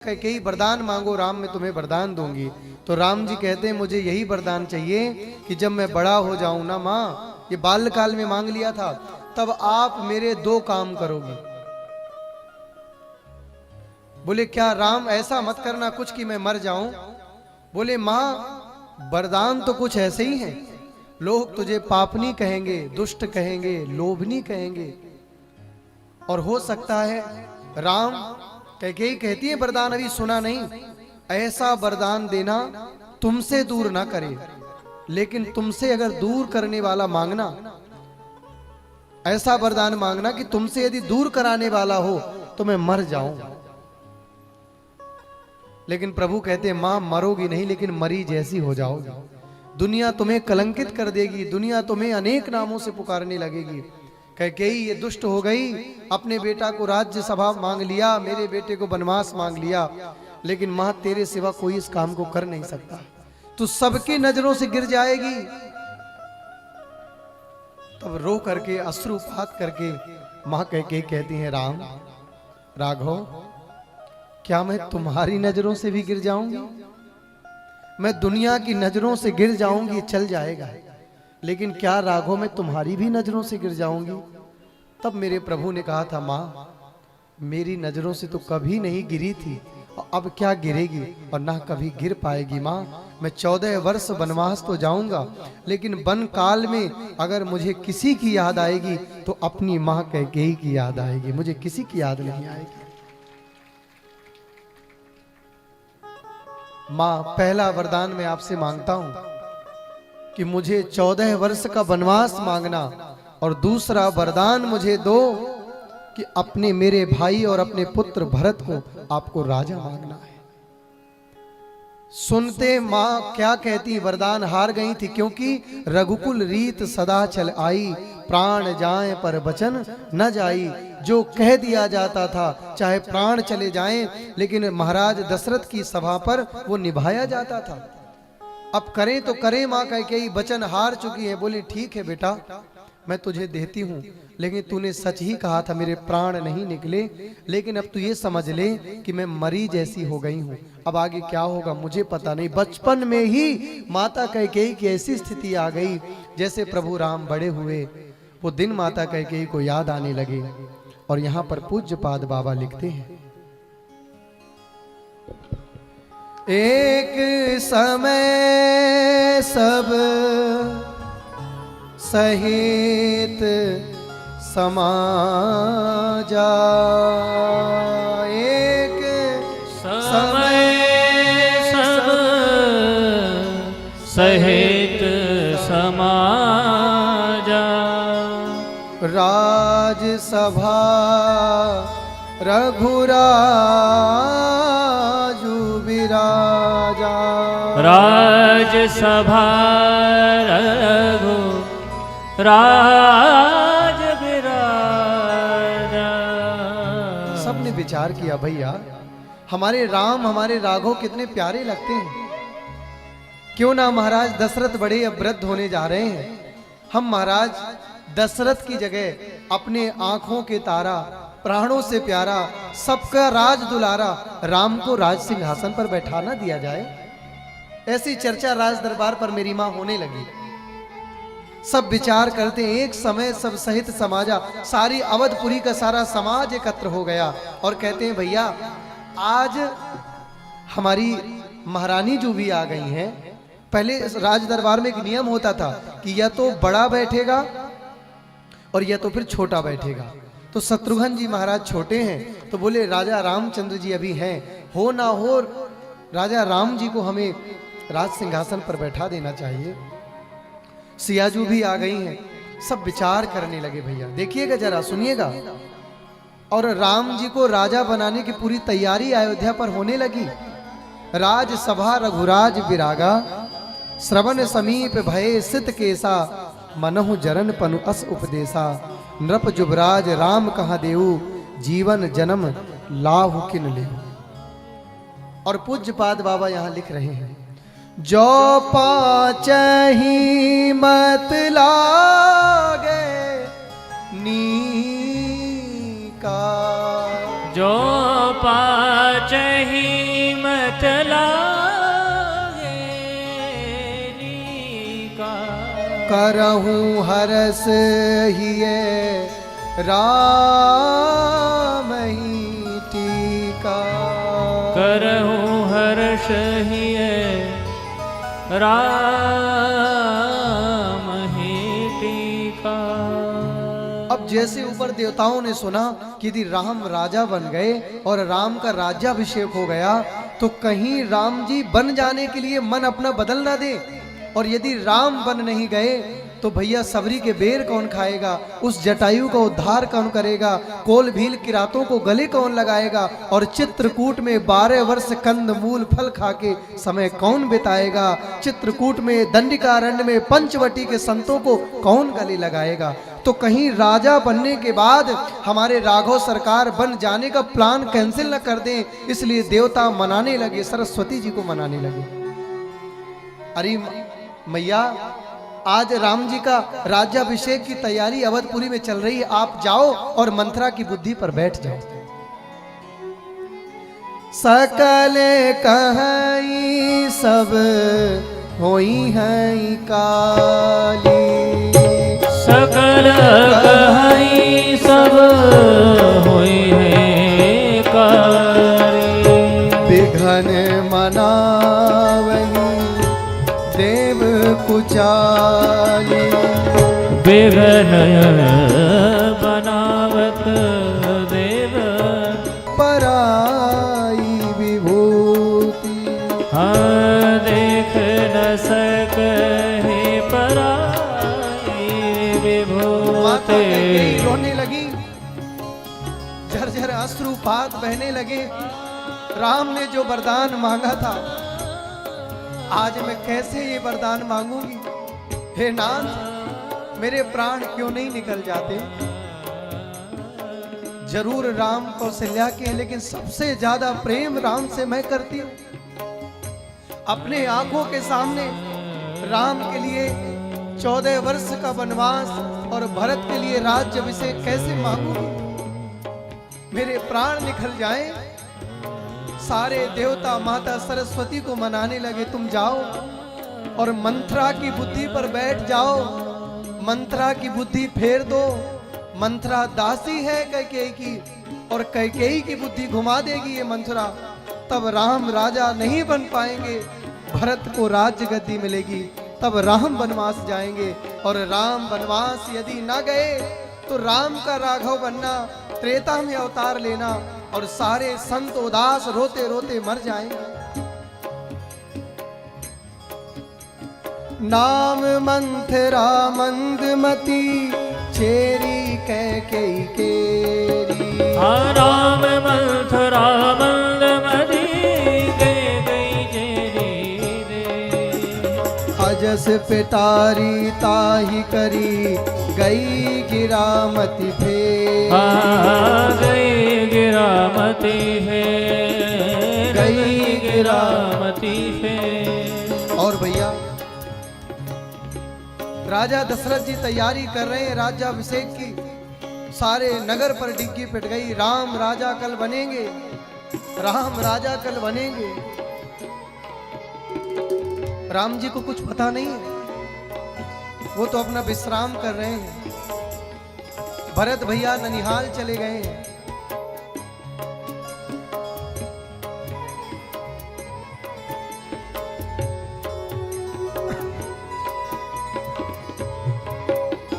कैकेयी वरदान मांगो राम, मैं तुम्हें वरदान दूंगी। तो राम जी कहते हैं मुझे यही वरदान चाहिए कि जब मैं बड़ा हो जाऊं ना माँ, ये बाल्यकाल में मांग लिया था, तब आप मेरे दो काम करोगी। बोले क्या राम, ऐसा मत करना कुछ कि मैं मर जाऊं। बोले माँ वरदान तो कुछ ऐसे ही हैं, लोग तुझे पापनी कहेंगे, दुष्ट कहेंगे, लोभनी कहेंगे, और हो सकता है राम कैकेयी कहती है वरदान अभी सुना नहीं, ऐसा वरदान देना तुमसे दूर ना करे, लेकिन तुमसे अगर दूर करने वाला मांगना, ऐसा वरदान मांगना कि तुमसे यदि दूर कराने वाला हो तो मैं मर जाऊं। लेकिन प्रभु कहते हैं मां मरोगी नहीं, लेकिन मरी जैसी हो जाओगी। दुनिया तुम्हें कलंकित कर देगी, दुनिया तुम्हें अनेक नामों से पुकारने लगेगी। कैकेयी ये दुष्ट हो गई, अपने बेटा को राज्य सभा मांग लिया, मेरे बेटे को वनवास मांग लिया, लेकिन मां तेरे सिवा कोई इस काम को कर नहीं सकता, तू सबकी नजरों से गिर जाएगी। तब रो करके अश्रुपात करके मां कैकेयी कहती है राम राघव, क्या मैं तुम्हारी नजरों से भी गिर जाऊंगी? मैं दुनिया की नजरों से गिर जाऊंगी चल जाएगा, लेकिन क्या राघव मैं तुम्हारी भी नजरों से गिर जाऊंगी? तब मेरे प्रभु ने कहा था मां मेरी नजरों से तो कभी नहीं गिरी थी, और अब क्या गिरेगी और ना कभी गिर पाएगी। मां मैं 14 वर्ष वनवास तो जाऊंगा, लेकिन वन काल में अगर मुझे किसी की याद आएगी तो अपनी मां कैकेयी की याद आएगी, मुझे किसी की याद नहीं आएगी। मां पहला वरदान मैं आपसे मांगता हूं कि मुझे 14 वर्ष का वनवास मांगना, और दूसरा वरदान मुझे दो कि अपने मेरे भाई और अपने पुत्र भरत को आपको राजा मांगना है। सुनते मां क्या कहती, वरदान हार गई थी, क्योंकि रघुकुल रीत सदा चल आई, प्राण जाए पर वचन न जाई। जो कह दिया जाता था चाहे प्राण चले जाएं, लेकिन महाराज दशरथ की सभा पर वो निभाया जाता था। अब करें तो करें, मां कैकेयी वचन हार चुकी है। बोली ठीक है बेटा मैं तुझे देती हूं, लेकिन तूने सच ही कहा था, मेरे प्राण नहीं निकले, लेकिन अब तू ये समझ ले कि मैं मरी जैसी हो गई हूं। अब आगे क्या होगा मुझे पता नहीं। बचपन में ही माता कैकेयी की ऐसी स्थिति आ गई, जैसे प्रभु राम बड़े हुए वो दिन माता कैकेयी को याद आने लगे। और यहां पर पूज्यपाद बाबा लिखते हैं, एक समय सब सहित समाजा, एक समय सब सहित समाजा, राजसभा रघुराजु विराजा, राजसभा रघु राज विराजा। सबने विचार किया भैया हमारे राम हमारे राघव कितने प्यारे लगते हैं, क्यों ना महाराज दशरथ बड़े अब वृद्ध होने जा रहे हैं, हम महाराज दशरथ की जगह अपने आंखों के तारा, प्राणों से प्यारा, सबका राज दुलारा राम को राज सिंहासन पर बैठा ना दिया जाए। ऐसी चर्चा राज दरबार पर मेरी मां होने लगी। सब विचार करते, एक समय सब सहित समाजा, सारी अवधपुरी का सारा समाज एकत्र हो गया और कहते हैं भैया आज हमारी महारानी जो भी आ गई हैं। पहले राज दरबार में एक नियम होता था कि या तो बड़ा बैठेगा और या तो फिर छोटा बैठेगा। तो शत्रुघ्न जी महाराज छोटे हैं, तो बोले राजा रामचंद्र जी अभी हैं, हो ना हो राजा राम जी को हमें राज सिंहासन पर बैठा देना चाहिए। सियाजू भी आ गई हैं, सब विचार करने लगे। भैया देखिएगा जरा सुनिएगा, और राम जी को राजा बनाने की पूरी तैयारी अयोध्या पर होने लगी। राजसभा रघुराज विरागा, श्रवण समीप भये सित केसा, मनहु जरन पनु अस उपदेशा, नृप जुबराज राम कहा देऊ, जीवन जन्म लाहु किन लेऊ। और पूज्यपाद बाबा यहां लिख रहे हैं, जो पाचही मत लागे नी का, जो पाचही मत लागे का करहूं हरस हिये राम ही टीका। करहूं हर्ष हिये राम ही टीका। अब जैसे ऊपर देवताओं ने सुना कि यदि राम राजा बन गए और राम का राज्याभिषेक हो गया तो कहीं राम जी बन जाने के लिए मन अपना बदल ना दे, और यदि राम बन नहीं गए तो भैया सबरी के बेर कौन खाएगा, उस जटायु का उद्धार कौन करेगा, कोल भील किरातों को गले कौन लगाएगा, और चित्रकूट में 12 वर्ष कंद मूल फल खाके समय कौन बिताएगा, चित्रकूट में दंडिकारण्य में पंचवटी के संतों को कौन गले लगाएगा। तो कहीं राजा बनने के बाद हमारे राघव सरकार बन जाने का प्लान कैंसिल न कर दें, इसलिए देवता मनाने लगे, सरस्वती जी को मनाने लगे। अरे मैया, आज राम जी का राज्याभिषेक की तैयारी अवधपुरी में चल रही है, आप जाओ और मंत्रा की बुद्धि पर बैठ जाओ। सकल कहीं सब होई है काली, सकल कहीं सब होई है कारी। विघन मनावनी देव कुचाली, विघन बनावत देव पराई विभूति। हाँ देख न सकहि पराई माता विभूति। कैकेयी रोने लगी, झरझर अश्रुपात बहने लगे। राम ने जो वरदान मांगा था, आज मैं कैसे ये वरदान मांगूंगी। हे नाथ, मेरे प्राण क्यों नहीं निकल जाते। जरूर राम कौशल्या के हैं, लेकिन सबसे ज्यादा प्रेम राम से मैं करती हूँ। अपने आंखों के सामने राम के लिए 14 वर्ष का वनवास और भरत के लिए राज्याभिषेक कैसे मांगूंगी। मेरे प्राण निकल जाएं। सारे देवता माता सरस्वती को मनाने लगे, तुम जाओ और मंत्रा की बुद्धि पर बैठ जाओ, मंत्रा की बुद्धि फेर दो। मंत्रा दासी है कैकेयी की, और कैकेयी की बुद्धि घुमा देगी ये मंत्रा। तब राम राजा नहीं बन पाएंगे, भरत को राज्य गद्दी मिलेगी, तब राम वनवास जाएंगे। और राम वनवास यदि ना गए तो राम का राघव बनना, त्रेता में अवतार लेना, और सारे संत उदास रोते रोते मर जाएंगे। नाम मंथरा मंदमती चेरी कैकेयी केरी। हाँ राम मंथरा मंदमती कैकेयी चेरी रे। अजस पिटारी ताही करी गई गिरामती फेर। गई गिरामती है, गई गिरामती है। और भैया, राजा दशरथ जी तैयारी कर रहे हैं राज्याभिषेक की। सारे नगर पर डिग्गी पिट गई, राम राजा कल बनेंगे, राम राजा कल बनेंगे। राम जी को कुछ पता नहीं है, वो तो अपना विश्राम कर रहे हैं। भरत भैया ननिहाल चले गए हैं।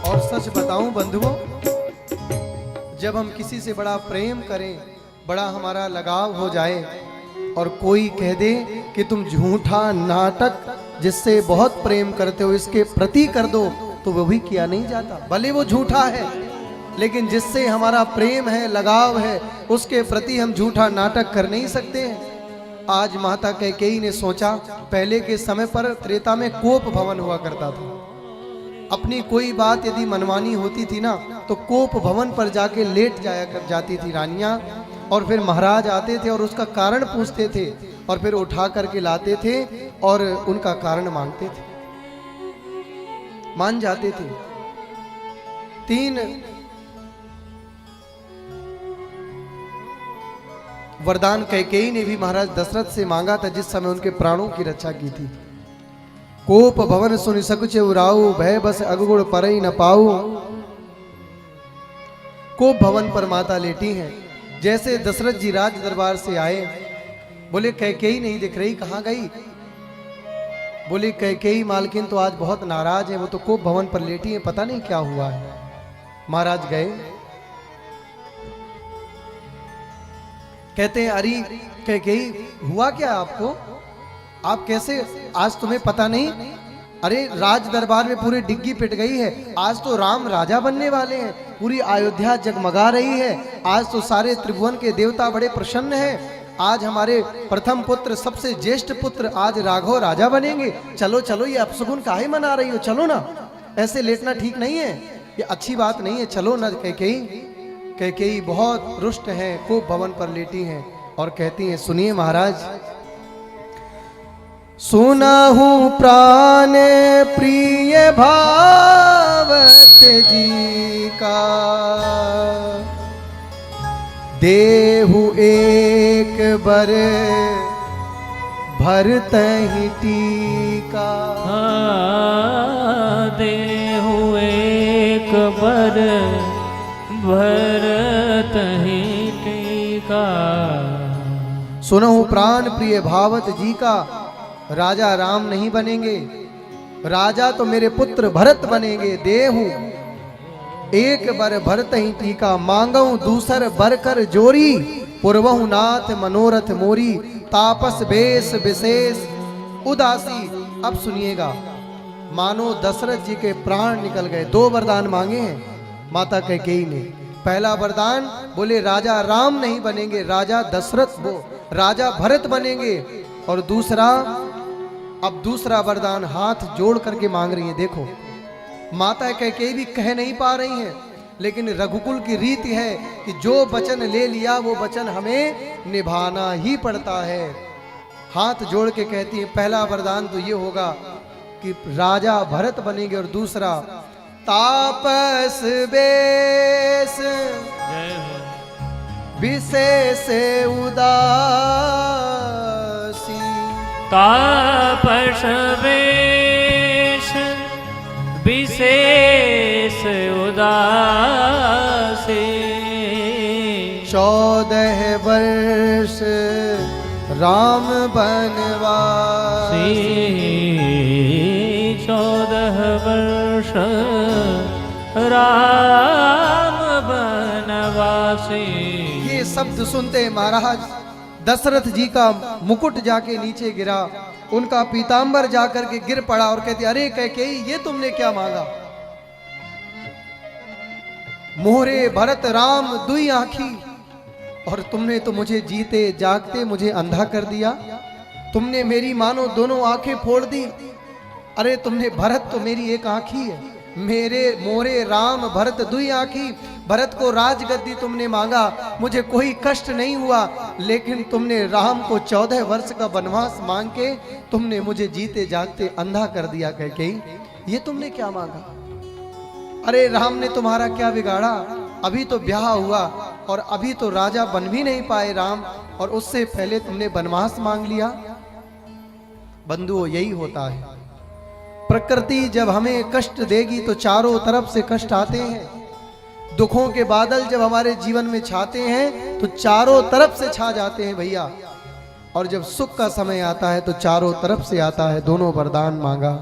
और सच बताऊं बंधुओं, जब हम किसी से बड़ा प्रेम करें, बड़ा हमारा लगाव हो जाए, और कोई कह दे कि तुम झूठा नाटक जिससे बहुत प्रेम करते हो इसके प्रति कर दो, तो वो भी किया नहीं जाता। भले वो झूठा है, लेकिन जिससे हमारा प्रेम है, लगाव है, उसके प्रति हम झूठा नाटक कर नहीं सकते हैं। आज माता कैकेयी ने सोचा, पहले के समय पर त्रेता में कोप भवन हुआ करता था। अपनी कोई बात यदि मनमानी होती थी ना, तो कोप भवन पर जाके लेट जाया कर जाती थी रानियां, और फिर महाराज आते थे और उसका कारण पूछते थे, और फिर उठा करके लाते थे और उनका कारण मांगते थे, मान जाते थे। 3 वरदान कैकेयी ने भी महाराज दशरथ से मांगा था जिस समय उनके प्राणों की रक्षा की थी। कोप भवन सुनि सकुच उराऊ, भय बस अगुड़ परई न पाऊ। कोप भवन पर माता लेटी हैं। जैसे दशरथ जी राज दरबार से आए, बोले कैकेयी नहीं दिख रही, कहां गई? बोले कैकेयी मालकिन तो आज बहुत नाराज है, वो तो कोप भवन पर लेटी है, पता नहीं क्या हुआ है। महाराज गए, कहते हैं अरे कैकेयी हुआ क्या आपको? आप कैसे, आज तुम्हें पता नहीं? अरे राज दरबार में पूरी डिग्गी पिट गई है, आज तो राम राजा बनने वाले हैं, पूरी अयोध्या जगमगा रही है, आज तो सारे त्रिभुवन के देवता बड़े प्रसन्न हैं, आज हमारे प्रथम पुत्र सबसे ज्येष्ठ पुत्र आज राघव राजा बनेंगे, चलो चलो, ये अपशगुन काहे मना रही हो, चलो ना, ऐसे लेटना ठीक नहीं है, ये अच्छी बात नहीं है, चलो ना। कैकेयी कैकेयी बहुत रुष्ट हैं, कोप भवन पर लेटी हैं और कहती हैं सुनिए महाराज, सुनाहू प्राण प्रिय भावत जी का, देहु एक बर भरतहि टीका। देहु एक बर भरतहि टीका। सुनहु प्राण प्रिय भावत जी का, राजा राम नहीं बनेंगे, राजा तो मेरे पुत्र भरत बनेंगे। देहु एक बर भरत ही टीका, मांगऊ दूसर बर कर जोरी, पुरवहु नाथ मनोरथ मोरी, तापस बेस विशेष उदासी। अब सुनिएगा, मानो दशरथ जी के प्राण निकल गए। दो वरदान मांगे हैं माता कैकेयी ने। पहला वरदान बोले राजा राम नहीं बनेंगे, राजा दशरथ वो राजा भरत बनेंगे। और दूसरा, अब दूसरा वरदान हाथ जोड़ करके मांग रही है। देखो माता कैकेयी भी कह नहीं पा रही हैं, लेकिन रघुकुल की रीति है कि जो वचन ले लिया वो वचन हमें निभाना ही पड़ता है। हाथ जोड़ के कहती है पहला वरदान तो ये होगा कि राजा भरत बनेंगे, और दूसरा तापस बेस विशेष उदासी। तापस बेश विशेष उदासी। 14 वर्ष राम बनवासी। 14 वर्ष राम बनवासी। ये शब्द सुनते महाराज दशरथ जी का मुकुट जाके नीचे गिरा, उनका पीतांबर जाकर के गिर पड़ा और कहते अरे कैकेयी ये तुमने क्या मांगा? मोहरे भरत राम दुई आंखी, और तुमने तो मुझे जीते जागते मुझे अंधा कर दिया, तुमने मेरी मानो दोनों आंखें फोड़ दी। अरे तुमने, भरत तो मेरी एक आंखी है, मेरे मोरे राम भरत दुई आंखी, भरत को राजगद्दी तुमने मांगा, मुझे कोई कष्ट नहीं हुआ, लेकिन तुमने राम को 14 वर्ष का वनवास मांग के तुमने मुझे जीते जागते अंधा कर दिया। कैकेयी ये तुमने क्या मांगा? अरे राम ने तुम्हारा क्या बिगाड़ा? अभी तो ब्याह हुआ और अभी तो राजा बन भी नहीं पाए राम, और उससे पहले तुमने वनवास मांग लिया। बंधुओं यही होता है, प्रकृति जब हमें कष्ट देगी तो चारों तरफ से कष्ट आते हैं। दुखों के बादल जब हमारे जीवन में छाते हैं तो चारों तरफ से छा जाते हैं भैया, और जब सुख का समय आता है तो चारों तरफ से आता है। दोनों वरदान मांगा।